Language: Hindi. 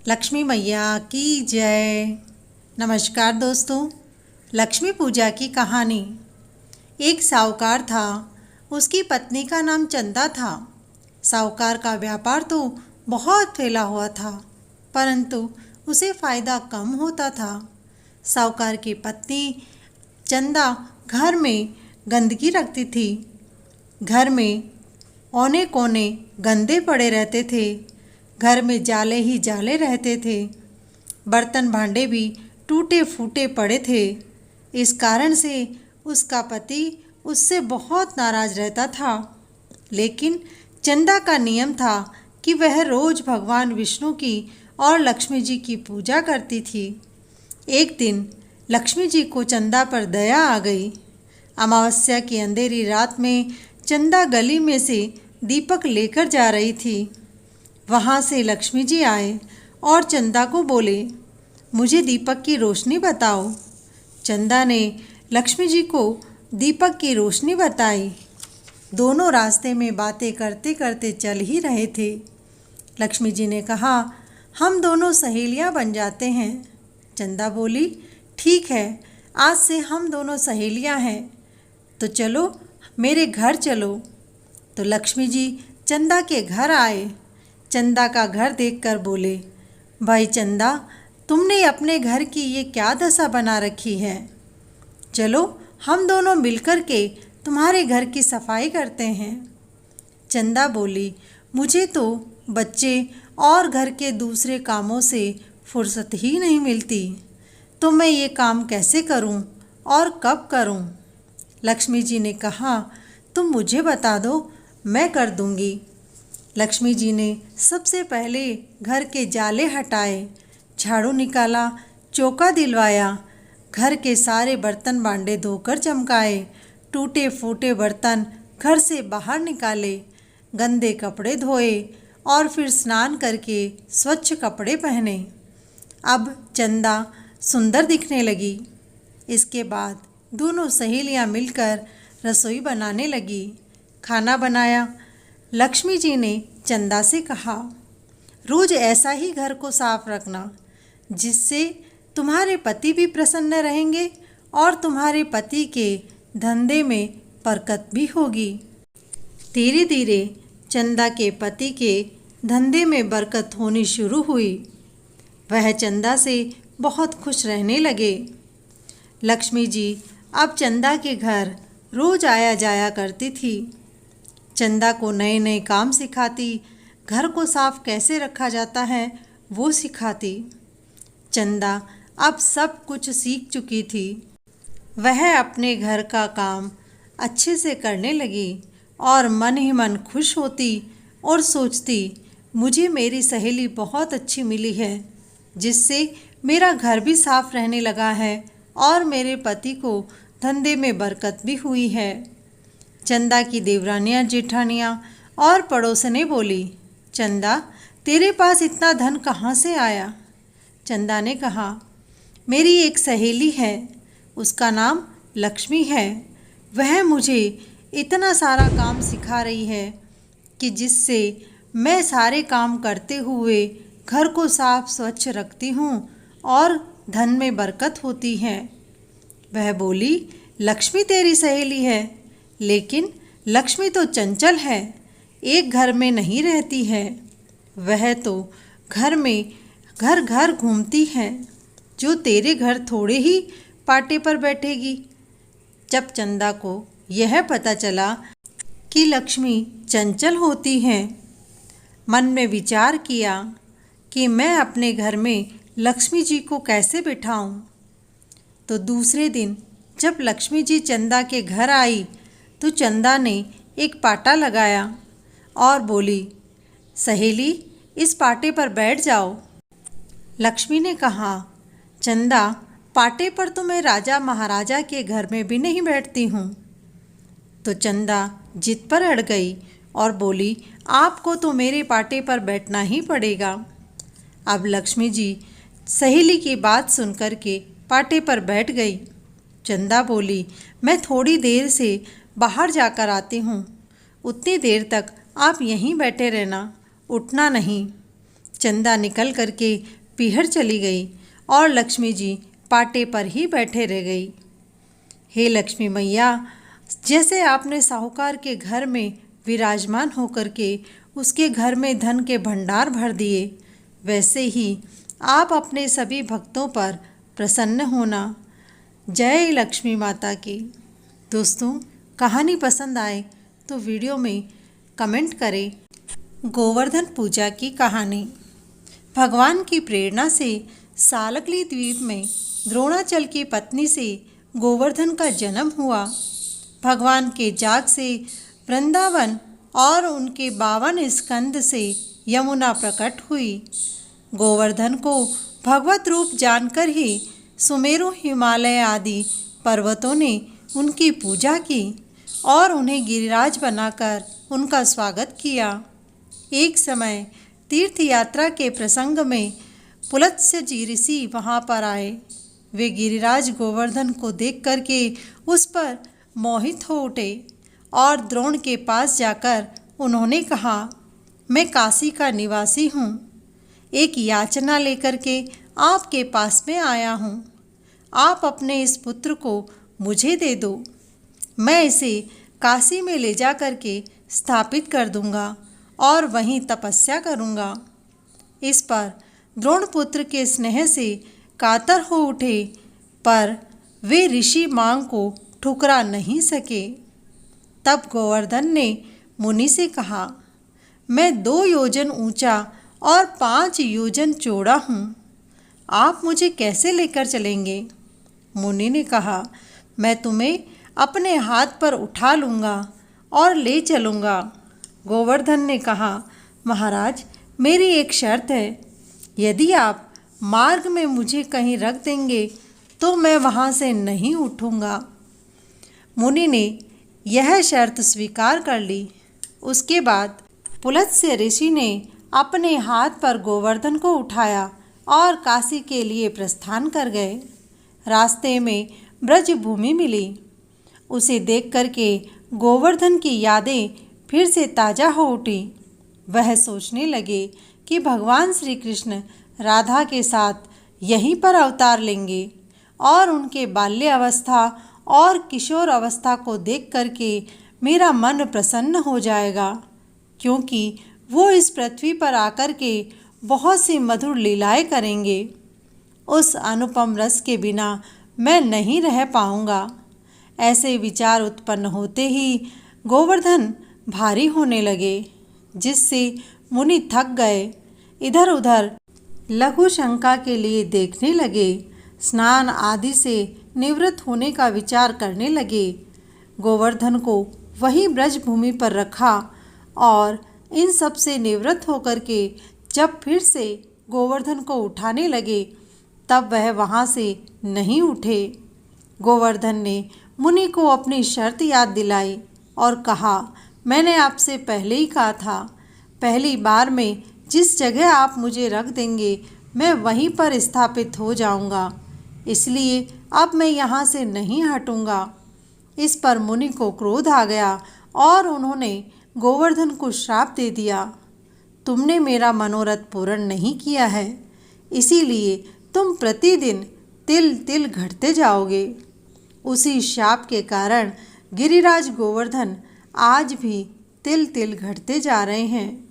लक्ष्मी मैया की जय। नमस्कार दोस्तों। लक्ष्मी पूजा की कहानी। एक साहूकार था, उसकी पत्नी का नाम चंदा था। साहूकार का व्यापार तो बहुत फैला हुआ था, परंतु उसे फ़ायदा कम होता था। साहूकार की पत्नी चंदा घर में गंदगी रखती थी। घर में औने कोने गंदे पड़े रहते थे। घर में जाले ही जाले रहते थे। बर्तन भांडे भी टूटे फूटे पड़े थे। इस कारण से उसका पति उससे बहुत नाराज रहता था। लेकिन चंदा का नियम था कि वह रोज भगवान विष्णु की और लक्ष्मी जी की पूजा करती थी। एक दिन लक्ष्मी जी को चंदा पर दया आ गई। अमावस्या की अंधेरी रात में चंदा गली में से दीपक लेकर जा रही थी। वहाँ से लक्ष्मी जी आए और चंदा को बोले, मुझे दीपक की रोशनी बताओ। चंदा ने लक्ष्मी जी को दीपक की रोशनी बताई। दोनों रास्ते में बातें करते करते चल ही रहे थे। लक्ष्मी जी ने कहा, हम दोनों सहेलियां बन जाते हैं। चंदा बोली, ठीक है, आज से हम दोनों सहेलियां हैं, तो चलो मेरे घर चलो। तो लक्ष्मी जी चंदा के घर आए। चंदा का घर देखकर बोले, भाई चंदा, तुमने अपने घर की ये क्या दशा बना रखी है। चलो हम दोनों मिलकर के तुम्हारे घर की सफाई करते हैं। चंदा बोली, मुझे तो बच्चे और घर के दूसरे कामों से फुर्सत ही नहीं मिलती, तो मैं ये काम कैसे करूं और कब करूं। लक्ष्मी जी ने कहा, तुम मुझे बता दो, मैं कर दूंगी। लक्ष्मी जी ने सबसे पहले घर के जाले हटाए, झाड़ू निकाला, चौका दिलवाया, घर के सारे बर्तन बांडे धोकर चमकाए, टूटे फूटे बर्तन घर से बाहर निकाले, गंदे कपड़े धोए और फिर स्नान करके स्वच्छ कपड़े पहने। अब चंदा सुंदर दिखने लगी। इसके बाद दोनों सहेलियां मिलकर रसोई बनाने लगी। खाना बनाया। लक्ष्मी जी ने चंदा से कहा, रोज ऐसा ही घर को साफ रखना, जिससे तुम्हारे पति भी प्रसन्न रहेंगे और तुम्हारे पति के धंधे में बरकत भी होगी। धीरे धीरे चंदा के पति के धंधे में बरकत होनी शुरू हुई। वह चंदा से बहुत खुश रहने लगे। लक्ष्मी जी अब चंदा के घर रोज आया जाया करती थी। चंदा को नए नए काम सिखाती, घर को साफ कैसे रखा जाता है वो सिखाती। चंदा अब सब कुछ सीख चुकी थी। वह अपने घर का काम अच्छे से करने लगी और मन ही मन खुश होती और सोचती, मुझे मेरी सहेली बहुत अच्छी मिली है, जिससे मेरा घर भी साफ रहने लगा है और मेरे पति को धंधे में बरकत भी हुई है। चंदा की देवरानियाँ जेठानियाँ और पड़ोसने बोली, चंदा, तेरे पास इतना धन कहाँ से आया। चंदा ने कहा, मेरी एक सहेली है, उसका नाम लक्ष्मी है। वह मुझे इतना सारा काम सिखा रही है कि जिससे मैं सारे काम करते हुए घर को साफ स्वच्छ रखती हूँ और धन में बरकत होती है। वह बोली, लक्ष्मी तेरी सहेली है, लेकिन लक्ष्मी तो चंचल है, एक घर में नहीं रहती है। वह तो घर में घर घर घूमती है, जो तेरे घर थोड़े ही पाटे पर बैठेगी। जब चंदा को यह पता चला कि लक्ष्मी चंचल होती है, मन में विचार किया कि मैं अपने घर में लक्ष्मी जी को कैसे बिठाऊं। तो दूसरे दिन जब लक्ष्मी जी चंदा के घर आई तो चंदा ने एक पाटा लगाया और बोली, सहेली, इस पाटे पर बैठ जाओ। लक्ष्मी ने कहा, चंदा, पाटे पर तो मैं राजा महाराजा के घर में भी नहीं बैठती हूँ। तो चंदा जिद पर अड़ गई और बोली, आपको तो मेरे पाटे पर बैठना ही पड़ेगा। अब लक्ष्मी जी सहेली की बात सुनकर के पाटे पर बैठ गई। चंदा बोली, मैं थोड़ी देर से बाहर जाकर आती हूँ, उतनी देर तक आप यहीं बैठे रहना, उठना नहीं। चंदा निकल करके पीहर चली गई और लक्ष्मी जी पाटे पर ही बैठे रह गई। हे लक्ष्मी मैया, जैसे आपने साहूकार के घर में विराजमान होकर के उसके घर में धन के भंडार भर दिए, वैसे ही आप अपने सभी भक्तों पर प्रसन्न होना। जय लक्ष्मी माता की। दोस्तों, कहानी पसंद आए तो वीडियो में कमेंट करें। गोवर्धन पूजा की कहानी। भगवान की प्रेरणा से सालकली द्वीप में द्रोणाचल की पत्नी से गोवर्धन का जन्म हुआ। भगवान के जाग से वृंदावन और उनके 52 स्कंद से यमुना प्रकट हुई। गोवर्धन को भगवत रूप जानकर ही सुमेरु, हिमालय आदि पर्वतों ने उनकी पूजा की और उन्हें गिरिराज बनाकर उनका स्वागत किया। एक समय तीर्थ यात्रा के प्रसंग में पुलत्स्य जी ऋषि वहाँ पर आए। वे गिरिराज गोवर्धन को देख करके उस पर मोहित हो उठे और द्रोण के पास जाकर उन्होंने कहा, मैं काशी का निवासी हूँ, एक याचना लेकर के आपके पास में आया हूँ। आप अपने इस पुत्र को मुझे दे दो, मैं इसे काशी में ले जा कर के स्थापित कर दूंगा और वहीं तपस्या करूंगा। इस पर द्रोण पुत्र के स्नेह से कातर हो उठे, पर वे ऋषि मांग को ठुकरा नहीं सके। तब गोवर्धन ने मुनि से कहा, मैं 2 योजन ऊंचा और 5 योजन चौड़ा हूँ, आप मुझे कैसे लेकर चलेंगे? मुनि ने कहा, मैं तुम्हें अपने हाथ पर उठा लूँगा और ले चलूँगा। गोवर्धन ने कहा, महाराज, मेरी एक शर्त है, यदि आप मार्ग में मुझे कहीं रख देंगे तो मैं वहाँ से नहीं उठूँगा। मुनि ने यह शर्त स्वीकार कर ली। उसके बाद पुलत्स्य ऋषि ने अपने हाथ पर गोवर्धन को उठाया और काशी के लिए प्रस्थान कर गए। रास्ते में ब्रज भूमि मिली। उसे देख करके गोवर्धन की यादें फिर से ताज़ा हो उठी। वह सोचने लगे कि भगवान श्री कृष्ण राधा के साथ यहीं पर अवतार लेंगे और उनके बाल्य अवस्था और किशोर अवस्था को देख करके मेरा मन प्रसन्न हो जाएगा, क्योंकि वो इस पृथ्वी पर आकर के बहुत सी मधुर लीलाएं करेंगे। उस अनुपम रस के बिना मैं नहीं रह पाऊंगा। ऐसे विचार उत्पन्न होते ही गोवर्धन भारी होने लगे, जिससे मुनि थक गए। इधर उधर लघु शंका के लिए देखने लगे। स्नान आदि से निवृत्त होने का विचार करने लगे। गोवर्धन को वही ब्रज भूमि पर रखा और इन सब से निवृत्त होकर के जब फिर से गोवर्धन को उठाने लगे, तब वह वहाँ से नहीं उठे। गोवर्धन ने मुनि को अपनी शर्त याद दिलाई और कहा, मैंने आपसे पहले ही कहा था, पहली बार में जिस जगह आप मुझे रख देंगे मैं वहीं पर स्थापित हो जाऊंगा, इसलिए अब मैं यहाँ से नहीं हटूंगा। इस पर मुनि को क्रोध आ गया और उन्होंने गोवर्धन को श्राप दे दिया, तुमने मेरा मनोरथ पूर्ण नहीं किया है, इसीलिए तुम प्रतिदिन तिल तिल घटते जाओगे। उसी शाप के कारण गिरिराज गोवर्धन आज भी तिल तिल घटते जा रहे हैं।